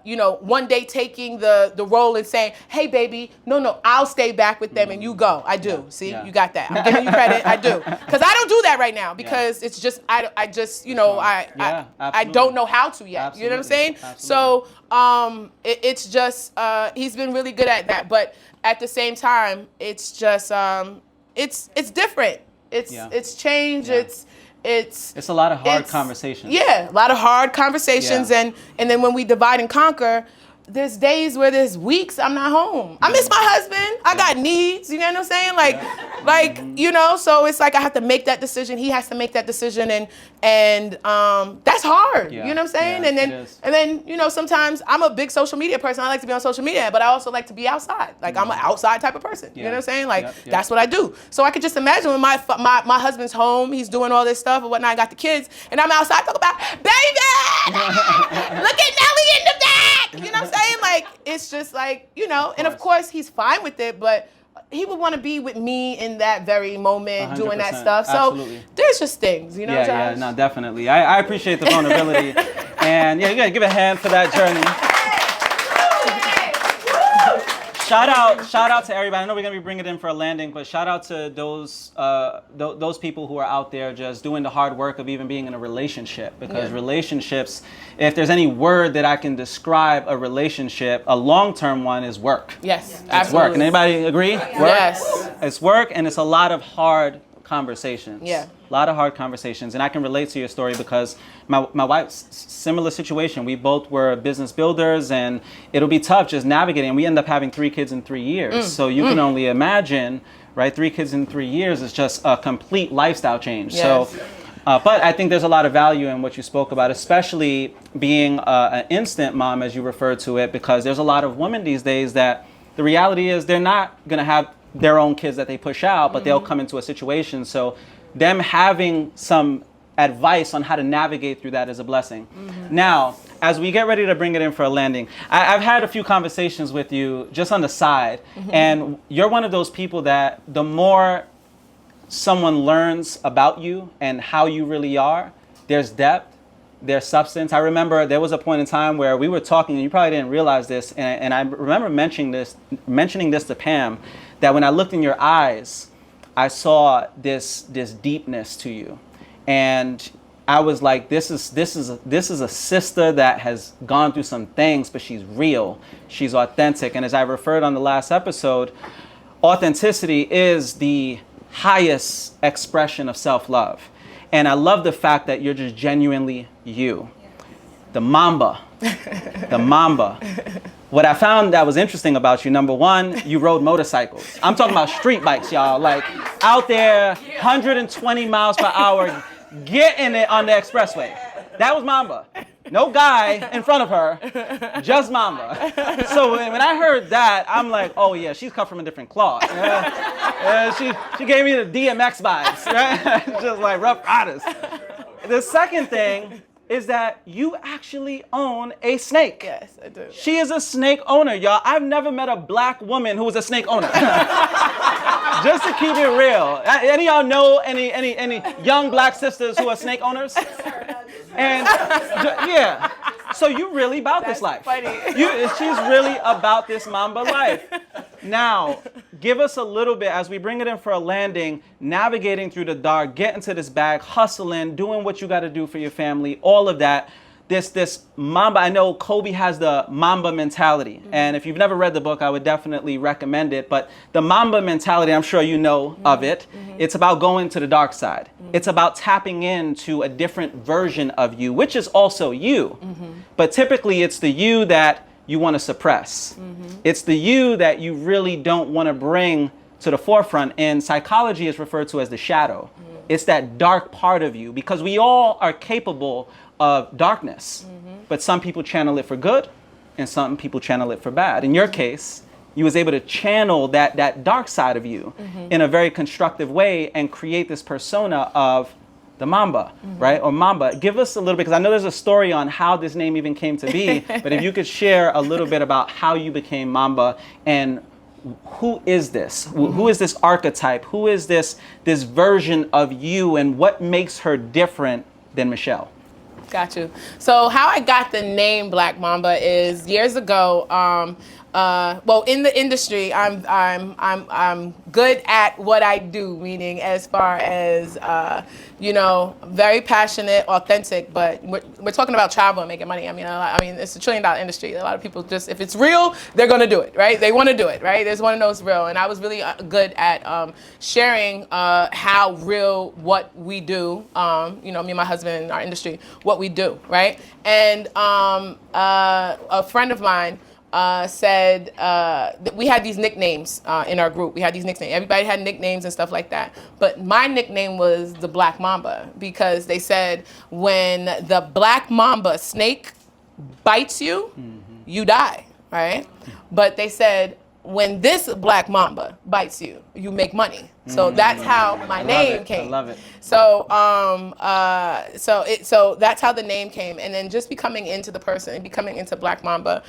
you know, one day taking the role and saying, hey, baby, no, I'll stay back with them and you go. I do. See, you got that. I'm giving you credit. I do. Because I don't do that right now because it's just, I just, you know, I don't know how to yet. You know what I'm saying? So it's just, he's been really good at that. But at the same time, it's just, it's different. It's change. It's a lot of hard conversations. Yeah, a lot of hard conversations, and then when we divide and conquer, there's days where there's weeks I'm not home. I miss my husband. I got needs. You know what I'm saying? Like you know. So it's like I have to make that decision. He has to make that decision, and that's hard. You know what I'm saying? And then you know sometimes I'm a big social media person. I like to be on social media, but I also like to be outside. Like I'm an outside type of person. You know what I'm saying? Like that's what I do. So I could just imagine when my husband's home, he's doing all this stuff and whatnot. I got the kids, and I'm outside talking about baby. Look at Nelly in the back. You know what I'm saying? Like, it's just like, you know, and of course he's fine with it, but he would want to be with me in that very moment doing that stuff. So there's just things, you know, Josh? Yeah, no, definitely. I appreciate the vulnerability. And yeah, you gotta give a hand for that journey. Shout out to everybody. I know we're gonna be bringing it in for a landing, but shout out to those people who are out there just doing the hard work of even being in a relationship. Because relationships, if there's any word that I can describe a relationship, a long-term one is work. Yes, it's work. And anybody agree? Work. Yes, it's work, and it's a lot of hard conversations. Yeah. A lot of hard conversations. And I can relate to your story because my wife's similar situation. We both were business builders, and it'll be tough just navigating. We end up having 3 kids in 3 years. So you can only imagine, right? 3 kids in 3 years is just a complete lifestyle change. Yes. So, but I think there's a lot of value in what you spoke about, especially being an instant mom, as you referred to it, because there's a lot of women these days that the reality is they're not going to have their own kids that they push out, but they'll come into a situation. So them having some advice on how to navigate through that is a blessing. Now, as we get ready to bring it in for a landing, I've had a few conversations with you just on the side, and you're one of those people that the more someone learns about you and how you really are, there's depth, there's substance. I remember there was a point in time where we were talking, and you probably didn't realize this, and I remember mentioning this to Pam, that when I looked in your eyes, I saw this deepness to you, and I was like, this is a sister that has gone through some things, but she's real, she's authentic. And as I referred on the last episode, authenticity is the highest expression of self-love. And I love the fact that you're just genuinely you. The Mamba. The Mamba. What I found that was interesting about you, number one, you rode motorcycles. I'm talking about street bikes, y'all. Like out there, 120 miles per hour, getting it on the expressway. That was Mamba. No guy in front of her, just Mamba. So when I heard that, I'm like, oh yeah, she's cut from a different cloth. She gave me the DMX vibes, right? Just like Rough Riders. The second thing is that you actually own a snake. Yes, I do. She is a snake owner, y'all. I've never met a black woman who was a snake owner. Just to keep it real. Any of y'all know any young black sisters who are snake owners? And yeah, so you really about this life. Funny. She's really about this Mamba life. Now, give us a little bit, as we bring it in for a landing, navigating through the dark, getting to this bag, hustling, doing what you got to do for your family, all of that. This Mamba, I know Kobe has the Mamba mentality. And if you've never read the book, I would definitely recommend it. But the Mamba mentality, I'm sure you know of it. It's about going to the dark side. It's about tapping into a different version of you, which is also you. But typically it's the you that you want to suppress. It's the you that you really don't want to bring to the forefront. In psychology, it's referred to as the shadow. It's that dark part of you, because we all are capable of darkness, but some people channel it for good and some people channel it for bad. In your case, you was able to channel that dark side of you in a very constructive way and create this persona of the Mamba, right? Or Mamba. Give us a little bit, because I know there's a story on how this name even came to be, but if you could share a little bit about how you became Mamba, and who is this? Who is this archetype? Who is this version of you, and what makes her different than Michelle? Got you. So how I got the name Black Mamba is years ago. Well, in the industry, I'm good at what I do. Meaning, as far as very passionate, authentic. But we're talking about travel and making money. I mean, it's a $1 trillion industry. A lot of people just, if it's real, they're gonna do it, right? They want to do it, right? They just want to know it's real. And I was really good at sharing how real what we do. Me and my husband in our industry, what we do, right? And a friend of mine said that we had these nicknames in our group. We had these nicknames. Everybody had nicknames and stuff like that. But my nickname was the Black Mamba, because they said when the Black Mamba snake bites you, you die, right? But they said when this Black Mamba bites you, you make money. So that's how my name came. I love it. So so that's how the name came, and then just becoming into the person and becoming into Black Mamba,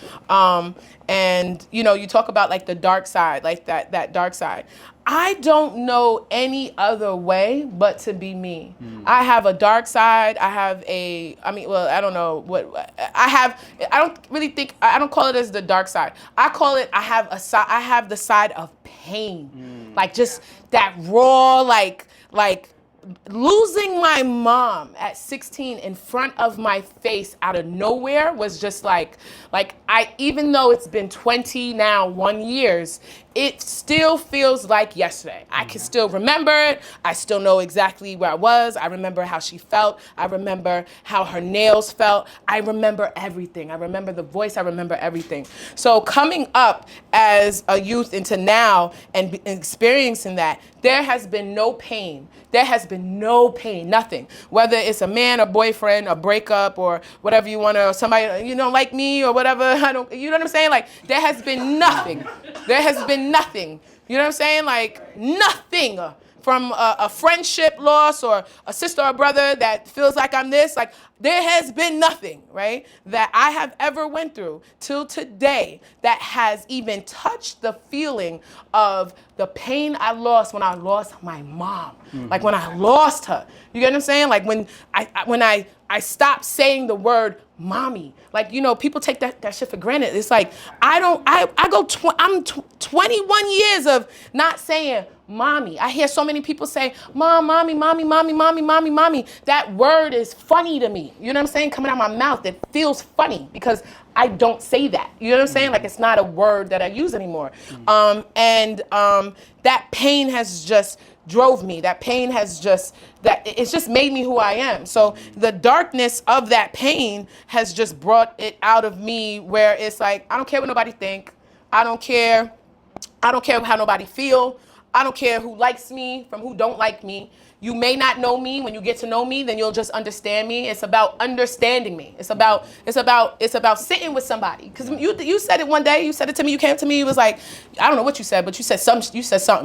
and you talk about like the dark side, like that dark side. I don't know any other way but to be me. I have a dark side. I don't know what I have. I don't really think, I don't call it as the dark side. I call it, I have the side of pain, like just that raw, like losing my mom at 16 in front of my face out of nowhere was just like even though it's been 1 years, it still feels like yesterday. I can still remember it. I still know exactly where I was. I remember how she felt. I remember how her nails felt. I remember everything. I remember the voice. I remember everything. So coming up as a youth into now and experiencing that, there has been no pain. There has been no pain, nothing. Whether it's a man, a boyfriend, a breakup, or whatever you want to, or somebody, you know, like me or whatever, you know what I'm saying? Like, there has been nothing. There has been nothing. You know what I'm saying? Like, nothing. From a friendship loss or a sister or brother that feels like I'm this, like there has been nothing, right, that I have ever went through till today that has even touched the feeling of the pain I lost when I lost my mom. Like when I lost her. You get what I'm saying? Like when I stopped saying the word mommy. Like, you know, people take that shit for granted. It's like, I'm 21 years of not saying mommy. I hear so many people say, mom, mommy, mommy, mommy, mommy, mommy, mommy. That word is funny to me. You know what I'm saying? Coming out my mouth, it feels funny because I don't say that. You know what I'm saying? Like, it's not a word that I use anymore. That pain has just drove me. That pain has just, it's just made me who I am. So the darkness of that pain has just brought it out of me where it's like, I don't care what nobody think. I don't care how nobody feel. I don't care who likes me from who don't like me. You may not know me. When you get to know me, then you'll just understand me. It's about understanding me. It's about sitting with somebody. Because you said it one day. You said it to me. You came to me. It was like, I don't know what you said, but you said something.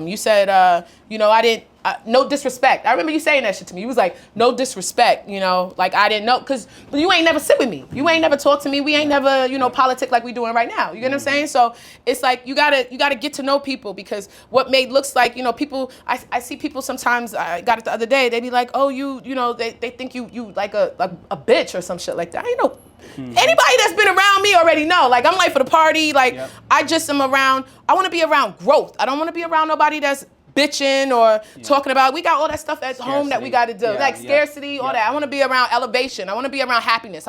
You said, you know, I didn't. No disrespect. I remember you saying that shit to me. You was like, no disrespect, you know, like I didn't know, because you ain't never sit with me. You ain't never talked to me. We ain't never, you know, politic like we doing right now. You get what I'm saying? So it's like, you gotta get to know people, because what looks like, you know, people, I see people sometimes, I got it the other day, they be like, oh, you know, they think you like a bitch or some shit like that. You know, anybody that's been around me already know. Like, I'm late for the party. Like, I just am around, I want to be around growth. I don't want to be around nobody that's bitching or talking about, we got all that stuff at home that we got to do, like scarcity, all that. I want to be around elevation. I want to be around happiness.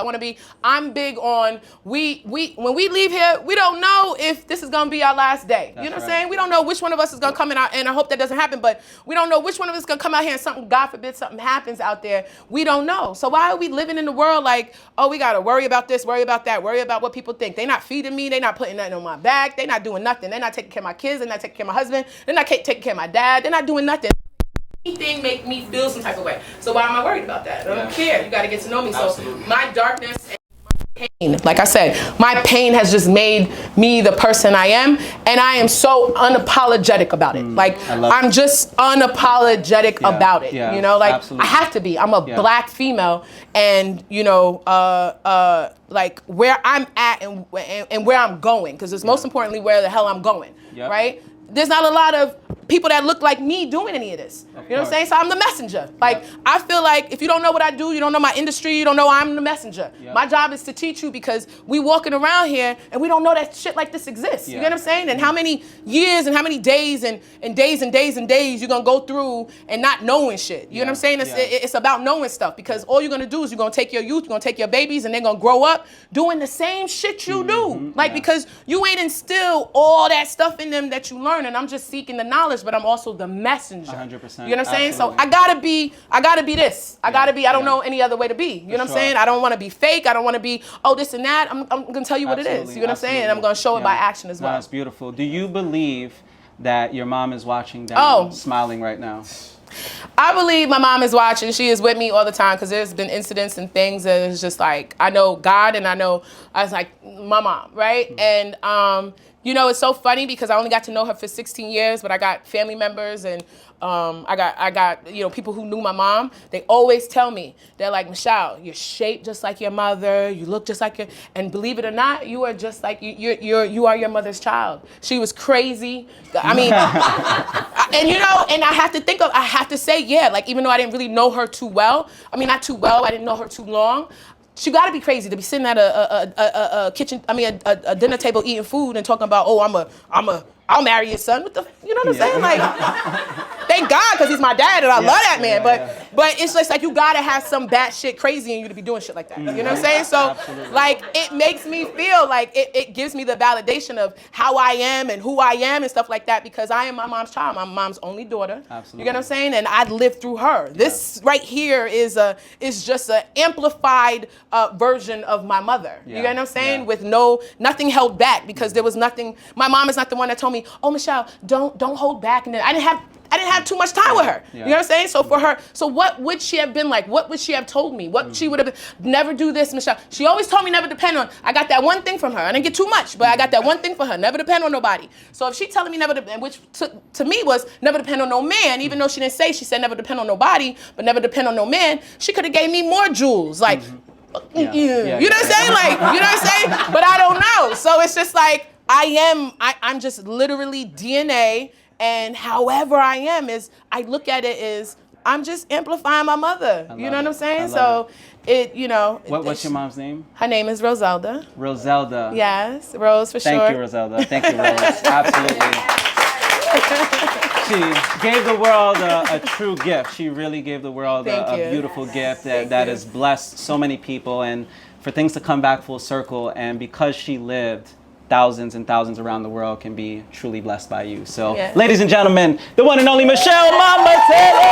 I'm big on, when we leave here, we don't know if this is going to be our last day. You know what I'm saying? We don't know which one of us is going to come in, and I hope that doesn't happen, but we don't know which one of us is going to come out here and something, God forbid, something happens out there. We don't know. So why are we living in the world like, oh, we got to worry about this, worry about that, worry about what people think. They not feeding me. They not putting nothing on my back. They not doing nothing. They're not taking care of my kids. They're not taking care of my husband. They're not taking care of my dad. They're not doing nothing. Anything make me feel some type of way. So why am I worried about that? I don't care. You got to get to know me. Absolutely. So my darkness and my pain, like I said, my pain has just made me the person I am, and I am so unapologetic about it. Like, I'm just unapologetic about it. You know, like, absolutely. I have to be. I'm a black female, and you know, like where I'm at and where I'm going, because it's most importantly where the hell I'm going. Right? There's not a lot of people that look like me doing any of this. You know what I'm saying? So I'm the messenger. Like, I feel like if you don't know what I do, you don't know my industry, you don't know I'm the messenger. My job is to teach you, because we walking around here and we don't know that shit like this exists. You get what I'm saying? And how many years and how many days and days and days and days you're going to go through and not knowing shit. You know what I'm saying? It's about knowing stuff, because all you're going to do is you're going to take your youth, you're going to take your babies, and they're going to grow up doing the same shit you do. Like, because you ain't instill all that stuff in them that you learn, and I'm just seeking the knowledge, but I'm also the messenger. 100%. You know what I'm saying? Absolutely. So I gotta be this. I don't know any other way to be. You know what I'm saying? I don't want to be fake. I don't want to be, oh, this and that. I'm gonna tell you what it is. You know what I'm saying? And I'm gonna show it by action as well. That's beautiful. Do you believe that your mom is watching down, smiling right now? I believe my mom is watching. She is with me all the time, because there's been incidents and things that it's just like, I know God, and I was like, my mom, right? And you know, it's so funny because I only got to know her for 16 years, but I got family members and I got you know, people who knew my mom. They always tell me, they're like, Michelle, you're shaped just like your mother. You look just like and believe it or not, you are just like you are your mother's child. She was crazy. I mean, and you know, and I have to say, yeah, like, even though I didn't really know her too well, I mean, not too well, I didn't know her too long. She got to be crazy to be sitting at a kitchen, a dinner table eating food and talking about, oh, I'll marry your son. What the, you know what I'm saying? Like, thank God, because he's my dad and I love that man. But it's just like you gotta have some batshit crazy in you to be doing shit like that. You know what I'm saying? So Absolutely. like it makes me feel like it gives me the validation of how I am and who I am and stuff like that, because I am my mom's child. My mom's only daughter. Absolutely. You get what I'm saying? And I lived through her. This right here is just an amplified version of my mother. You get what I'm saying? Yeah. With nothing held back, because there was nothing. My mom is not the one that told me, "Oh, Michelle, don't hold back." And then I didn't have too much time with her. Yeah. You know what I'm saying? So for her, so what would she have been like? What would she have told me? What she would have been, never do this, Michelle. She always told me never depend on. I got that one thing from her. I didn't get too much, but I got that one thing for her. Never depend on nobody. So if she telling me never depend, which to me was never depend on no man, even though she didn't say, she said never depend on nobody, but never depend on no man, she could have gave me more jewels. Like, you know what I'm saying? Like, you know what I'm saying? But I don't know. So it's just like, I'm just literally DNA. And however I am is, I look at it as I'm just amplifying my mother. You know what I'm saying? So What's your mom's name? Her name is Roselda. Roselda. Yes, Rose for Thank short. you, Roselda. Thank you, Rose. Absolutely. She gave the world a true gift. She really gave the world a beautiful gift that has blessed so many people, and for things to come back full circle, and because she lived, thousands and thousands around the world can be truly blessed by you. So, ladies and gentlemen, the one and only Michelle Mamba Taylor!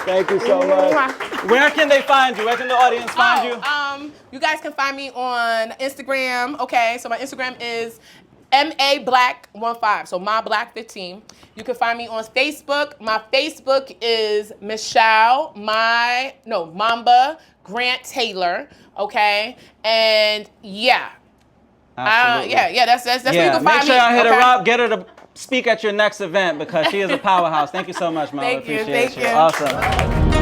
Thank you so much. Where can they find you? Where can the audience find you? You guys can find me on Instagram. Okay, so my Instagram is MABlack15, so MyBlack15. You can find me on Facebook. My Facebook is Mamba Grant Taylor. Okay, and Absolutely. that's where you can find me. Make sure y'all hit her up. Get her to speak at your next event, because she is a powerhouse. Thank you so much, Mama. Thank you. Appreciate you. Awesome.